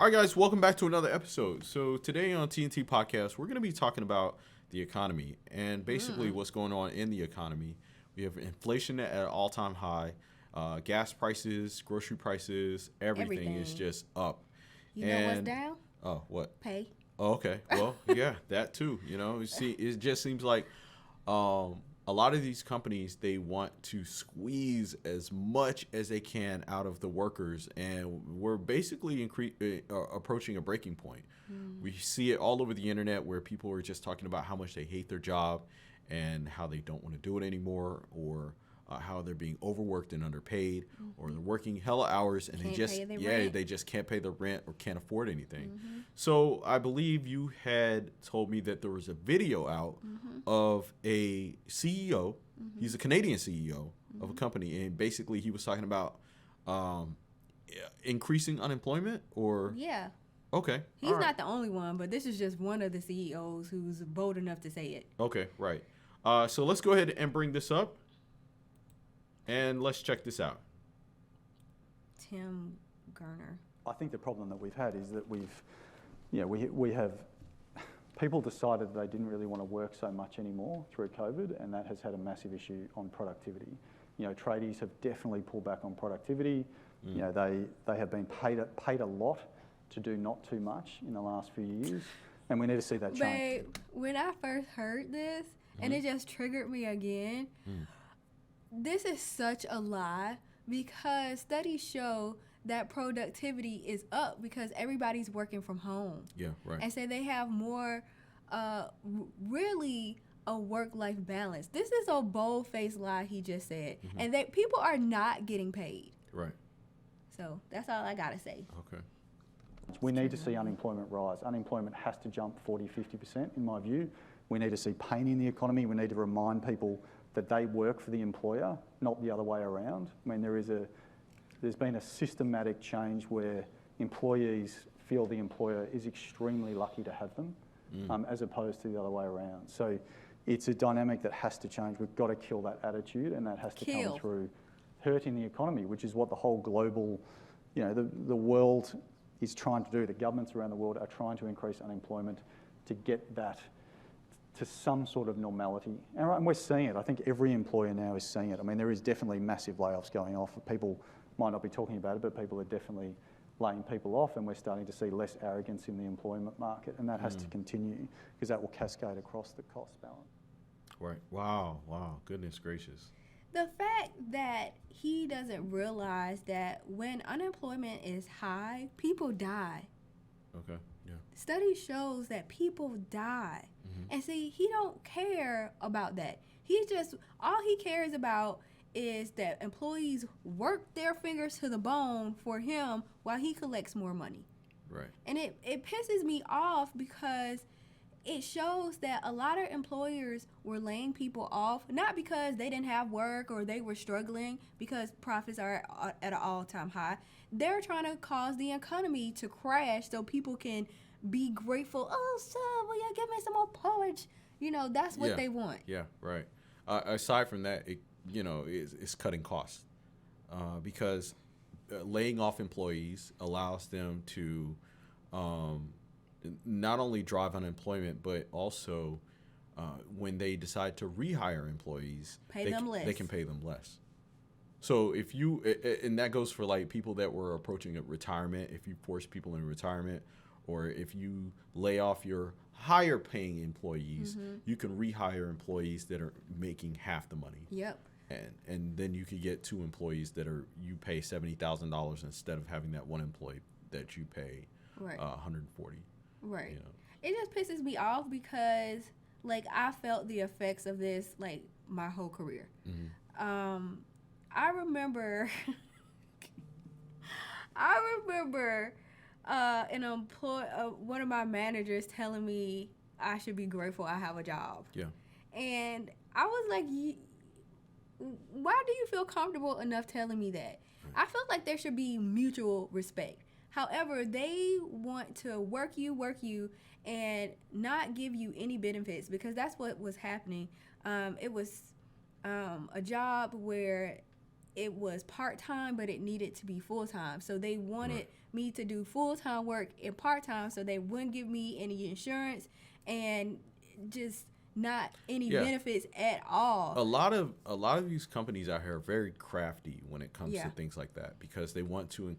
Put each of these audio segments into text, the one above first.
All right, guys, welcome back to another episode. So today on TNT Podcast, we're going to be talking about the economy and basically what's going on in the economy. We have inflation at an all-time high, gas prices, grocery prices, everything is just up. You know what's down? Oh, what? Pay. Oh, okay. Well, yeah, that too. You see, it just seems like a lot of these companies, they want to squeeze as much as they can out of the workers, and we're basically approaching a breaking point. We see it all over the internet where people are just talking about how much they hate their job and how they don't want to do it anymore, or how they're being overworked and underpaid, or they're working hella hours and they just can't pay the rent or can't afford anything. So I believe you had told me that there was a video out of a CEO. He's a Canadian CEO of a company, and basically he was talking about increasing unemployment, or Yeah. okay, He's not the only one, but this is just one of the CEOs who's bold enough to say it. Okay, right. So let's go ahead and bring this up. And let's check this out. Tim Gurner. I think the problem that we've had is that we have people decided that they didn't really want to work so much anymore through COVID, and that has had a massive issue on productivity. Tradies have definitely pulled back on productivity. They have been paid a lot to do not too much in the last few years, and we need to see that change. Babe, when I first heard this, and it just triggered me again, this is such a lie, because studies show that productivity is up because everybody's working from home. Yeah, right. And so they have more, really a work-life balance. This is a bold-faced lie he just said. And people are not getting paid. Right. So that's all I got to say. Okay. We need to see unemployment rise. Unemployment has to jump 40-50% in my view. We need to see pain in the economy. We need to remind people that they work for the employer, not the other way around. I mean, there's been a systematic change where employees feel the employer is extremely lucky to have them, as opposed to the other way around. So it's a dynamic that has to change. We've got to kill that attitude, and that has to come through hurting the economy, which is what the whole global, the world is trying to do. The governments around the world are trying to increase unemployment to get that to some sort of normality. And we're seeing it. I think every employer now is seeing it. I mean, there is definitely massive layoffs going off. People might not be talking about it, but people are definitely laying people off, and we're starting to see less arrogance in the employment market, and that has to continue, because that will cascade across the cost balance. Right. Wow. Goodness gracious. The fact that he doesn't realize that when unemployment is high, people die. Okay. Yeah. Study shows that people die. And see, he don't care about that. All he cares about is that employees work their fingers to the bone for him while he collects more money. Right. And it pisses me off, because it shows that a lot of employers were laying people off, not because they didn't have work or they were struggling, because profits are at an all-time high. They're trying to cause the economy to crash so people can be grateful. Oh, son, will you give me some more porridge? That's what they want. Yeah, right. Aside from that, it's cutting costs, because laying off employees allows them to not only drive unemployment, but also when they decide to rehire employees, they can pay them less. So if you, and that goes for like people that were approaching a retirement, if you force people in retirement, or if you lay off your higher paying employees, you can rehire employees that are making half the money. Yep. And then you could get two employees you pay $70,000 instead of having that one employee that you pay $140. Right. It just pisses me off, because I felt the effects of this my whole career. I remember one of my managers telling me I should be grateful I have a job. Yeah. And I was like, why do you feel comfortable enough telling me that? I feel like there should be mutual respect. However, they want to work you, and not give you any benefits, because that's what was happening. It was a job where it was part-time, but it needed to be full-time. So they wanted Right. me to do full-time work and part-time, so they wouldn't give me any insurance and just not any Yeah. benefits at all. A lot of these companies out here are very crafty when it comes Yeah. to things like that, because they want to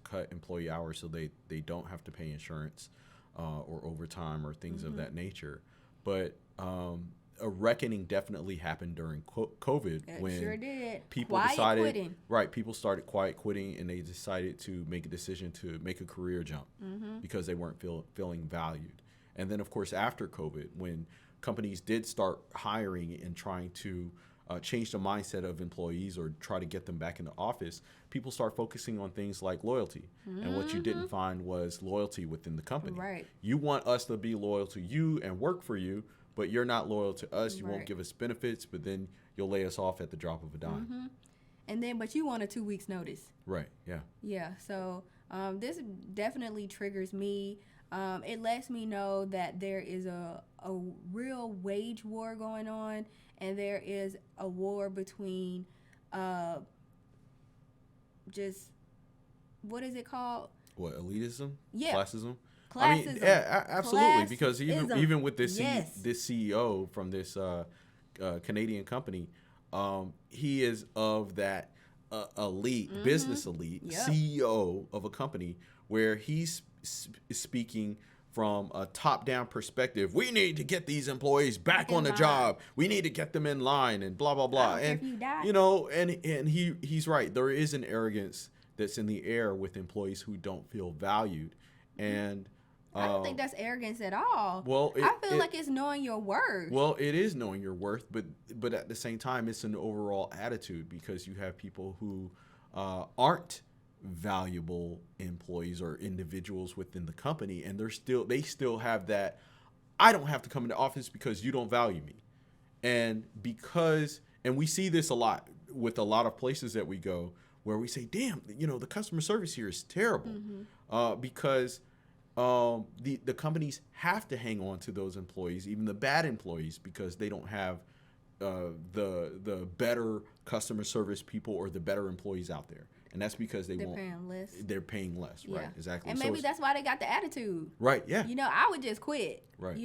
cut employee hours so they don't have to pay insurance or overtime or things of that nature. But a reckoning definitely happened during COVID It when sure did. people Quiet decided quitting. right, people started quiet quitting, and they decided to make a decision to make a career jump because they weren't feeling valued. And then of course after COVID, when companies did start hiring and trying to change the mindset of employees or try to get them back in the office, people start focusing on things like loyalty. And what you didn't find was loyalty within the company. Right. You want us to be loyal to you and work for you, but you're not loyal to us. You won't Right. give us benefits, but then you'll lay us off at the drop of a dime. And then, but you want a 2 weeks notice. Right. Yeah. Yeah, so this definitely triggers me. It lets me know that there is a real wage war going on, and there is a war between just, what is it called? What, elitism? Yeah. Classism? Classism. I mean, yeah, absolutely. Because Classism. even with this Yes. this CEO from this Canadian company, he is of that elite, business elite, Yep. CEO of a company where he's speaking from a top-down perspective. We need to get these employees back In on the line. job. We need to get them in line and blah blah blah. don't care And if you die. you know, and he's right. There is an arrogance that's in the air with employees who don't feel valued, and I don't think that's arrogance at all. well, I feel like it's knowing your worth. well, it is knowing your worth, but at the same time, it's an overall attitude, because you have people who aren't valuable employees or individuals within the company, and they still have that. I don't have to come into office because you don't value me, and we see this a lot with a lot of places that we go, where we say, damn, the customer service here is terrible, because the companies have to hang on to those employees, even the bad employees, because they don't have the better customer service people or the better employees out there, and that's because They're paying less. they're paying less, right? Exactly. And So maybe it's- that's why they got the attitude. right. Yeah. I would just quit. Right.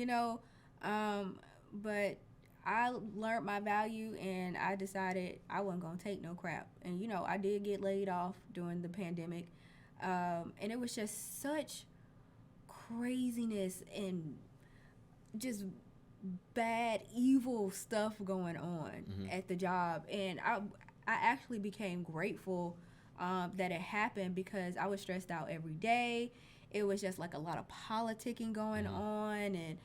But I learned my value, and I decided I wasn't gonna take no crap. And I did get laid off during the pandemic, and it was just such craziness and just bad, evil stuff going on at the job. And I actually became grateful that it happened, because I was stressed out every day. It was just like a lot of politicking going on, and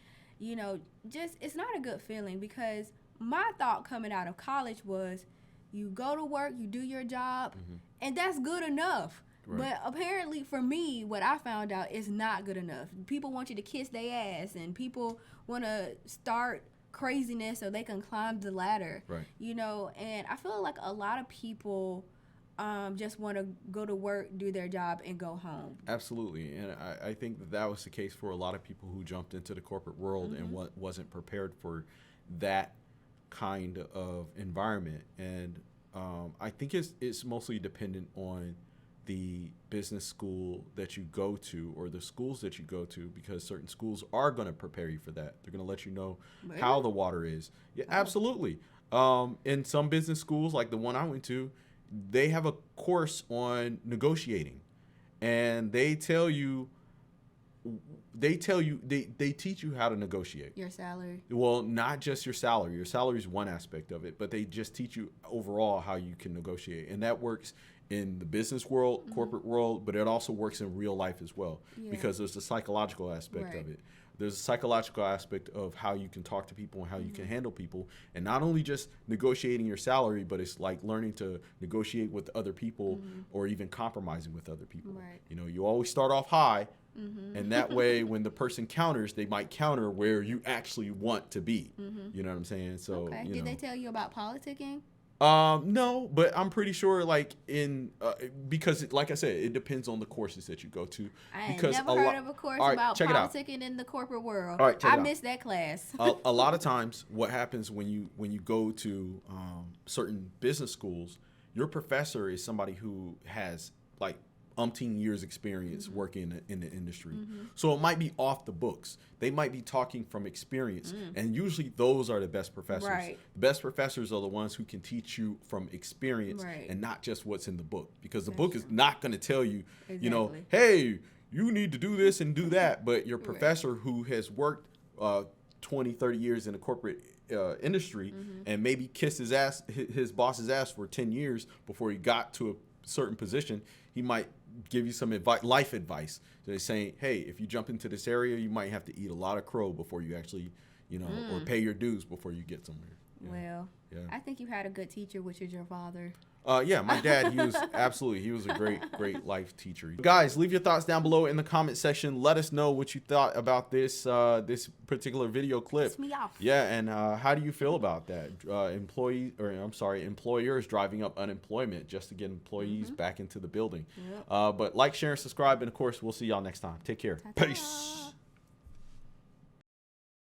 just, it's not a good feeling, because my thought coming out of college was, you go to work, you do your job, and that's good enough. Right. But apparently for me, what I found out is not good enough. People want you to kiss their ass, and people want to start craziness so they can climb the ladder. Right. And I feel like a lot of people just want to go to work, do their job, and go home. Absolutely, and I think that was the case for a lot of people who jumped into the corporate world and wasn't prepared for that kind of environment. And I think it's mostly dependent on the business school that you go to, or the schools that you go to, because certain schools are going to prepare you for that. They're going to let you know Really? how the water is. Yeah, absolutely. In some business schools, like the one I went to, they have a course on negotiating, and they teach you how to negotiate. Your salary. Well, not just your salary. Your salary is one aspect of it, but they just teach you overall how you can negotiate, and that works in the business world, corporate world, but it also works in real life as well, because there's a psychological aspect of it. There's a psychological aspect of how you can talk to people and how you can handle people, and not only just negotiating your salary, but it's like learning to negotiate with other people, or even compromising with other people. Right. You always start off high, and that way when the person counters, they might counter where you actually want to be. You know what I'm saying? So, Okay. Did they tell you about politicking? No, but I'm pretty sure, like, because like I said, it depends on the courses that you go to. I ain't Because never heard of a course All right, about check it out. politicking in the corporate world. All right, check it I out. missed that class. A lot of times what happens when you go to certain business schools, your professor is somebody who has like umpteen years experience working in the industry. So it might be off the books. They might be talking from experience. And usually those are the best professors. Right. The best professors are the ones who can teach you from experience Right. and not just what's in the book. Because the That's book is true. not going to tell you, you know, Exactly. hey, you need to do this and do that. But your professor who has worked 20, 30 years in a corporate industry and maybe kissed his boss's ass for 10 years before he got to a certain position, he might give you some life advice. So they're saying, hey, if you jump into this area, you might have to eat a lot of crow before you actually, you know, or pay your dues before you get somewhere. Yeah. Well, Yeah. I think you had a good teacher, which is your father. Yeah, my dad, he was a great life teacher. Guys, leave your thoughts down below in the comment section. Let us know what you thought about this this particular video clip. Piss me off. Yeah, and how do you feel about that? Employers driving up unemployment just to get employees back into the building. Yep. But like, share, and subscribe, and of course, we'll see y'all next time. Take care. Ta-ta. Peace.